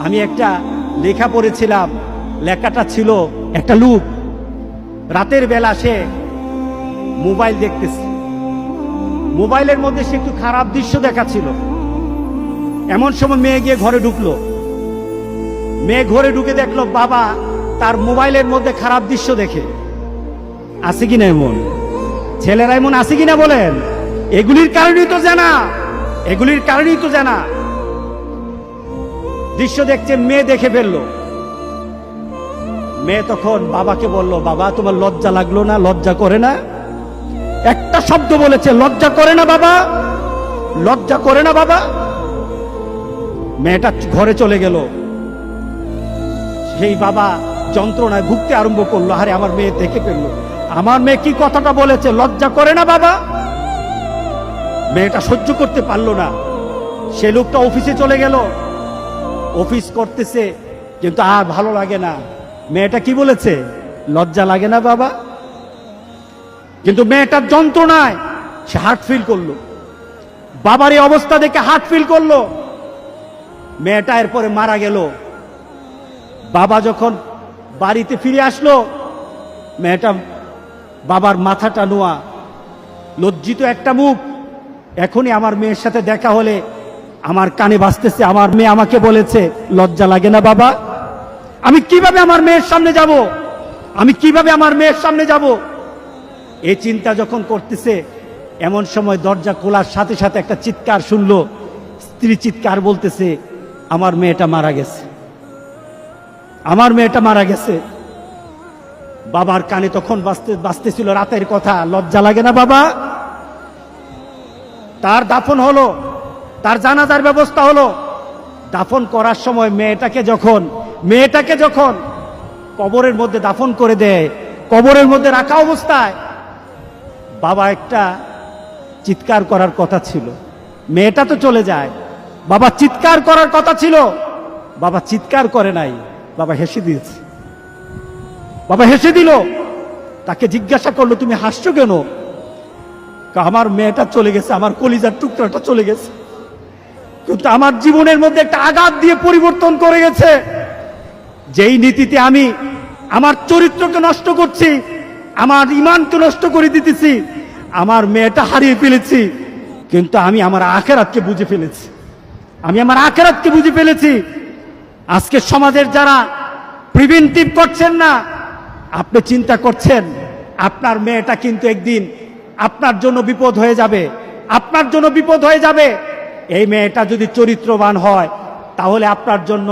আমি একটা লেখা পড়েছিলাম, লেখাটা ছিল একটা লোক রাতের বেলা সে মোবাইল দেখতেছে, মোবাইলের মধ্যে সে একটু খারাপ দৃশ্য দেখাচ্ছিল। এমন সময় মেয়ে গিয়ে ঘরে ঢুকলো, মেয়ে ঘরে ঢুকে দেখলো বাবা তার মোবাইলের মধ্যে খারাপ দৃশ্য দেখে। আছে কিনা এমন ছেলেরা, এমন আছে কিনা বলেন? এগুলির কারণেই তো জানা, এগুলির কারণেই তো জানা। দৃশ্য দেখছে, মেয়ে দেখে ফেললো। মেয়ে তখন বাবাকে বলল, বাবা তোমার লজ্জা লাগলো না? লজ্জা করে না? একটা শব্দ বলেছে, লজ্জা করে না বাবা, লজ্জা করে না বাবা। মেয়েটা ঘরে চলে গেল। সেই বাবা যন্ত্রণায় ভুগতে আরম্ভ করলো, আরে আমার মেয়ে দেখে ফেললো, আমার মেয়ে কি কথাটা বলেছে, লজ্জা করে না বাবা। মেয়েটা সহ্য করতে পারলো না। সে লোকটা অফিসে চলে গেল, অফিস করতেছে, কিন্তু আর ভালো লাগে না। মেয়েটা কি বলেছে, লজ্জা লাগে না বাবা? কিন্তু মেয়েটার যন্ত্রণায় সে হার্ট ফিল করলো, বাবার এই অবস্থা দেখে হার্ট ফিল করলো। মেয়েটা এরপরে মারা গেল। বাবা যখন বাড়িতে ফিরে আসলো, মেয়েটা বাবার মাথাটা নোয়া, লজ্জিত একটা মুখ। এখনই আমার মেয়ের সাথে দেখা হলে আমার কানে বাজতেছে, আমার মেয়ে আমাকে বলেছে লজ্জা লাগে না বাবা। আমি কিভাবে আমার মেয়ের সামনে যাব, আমি কিভাবে আমার মেয়ের সামনে যাব? এই চিন্তা যখন করতেছে, এমন সময় দরজা খোলার সাথে সাথে একটা চিৎকার শুনলো। স্ত্রী চিৎকার বলতেছে, আমার মেয়েটা মারা গেছে, আমার মেয়েটা মারা গেছে। বাবার কানে তখন বাজতেছিল রাতের কথা, লজ্জা লাগে না বাবা? তার দাফন হলো, তার জানাজার ব্যবস্থা হলো। দাফন করার সময় মেয়েটাকে যখন কবরের মধ্যে দাফন করে দেয়, কবরের মধ্যে রাখা অবস্থায় বাবা একটা চিৎকার করার কথা ছিল। মেয়েটা তো চলে যায়, বাবা চিৎকার করার কথা ছিল, বাবা চিৎকার করে নাই, বাবা হেসে দিয়েছে। বাবা হেসে দিল। তাকে জিজ্ঞাসা করলো, তুমি হাসছো কেন? আমার মেয়েটা চলে গেছে, আমার কলিজার টুকরাটা চলে গেছে, কিন্তু আমার জীবনের মধ্যে একটা আঘাত দিয়ে পরিবর্তন করে গেছে। যেই নীতিতে আমি আমার চরিত্রকে নষ্ট করছি, আমার ঈমানকে নষ্ট করে দিতেছি, আমার মেয়েটা হারিয়ে ফেলেছি, কিন্তু আমি আমার আখিরাতকে বুঝে ফেলেছি, আমি আমার আখিরাতকে বুঝে ফেলেছি। আজকে সমাজের যারা প্রিভেন্টিভ করছেন না, আপনি চিন্তা করছেন আপনার মেয়েটা কিন্তু একদিন আপনার জন্য বিপদ হয়ে যাবে, আপনার জন্য বিপদ হয়ে যাবে। এই মেয়েটা যদি চরিত্রবান হয়, তাহলে আপনার জন্য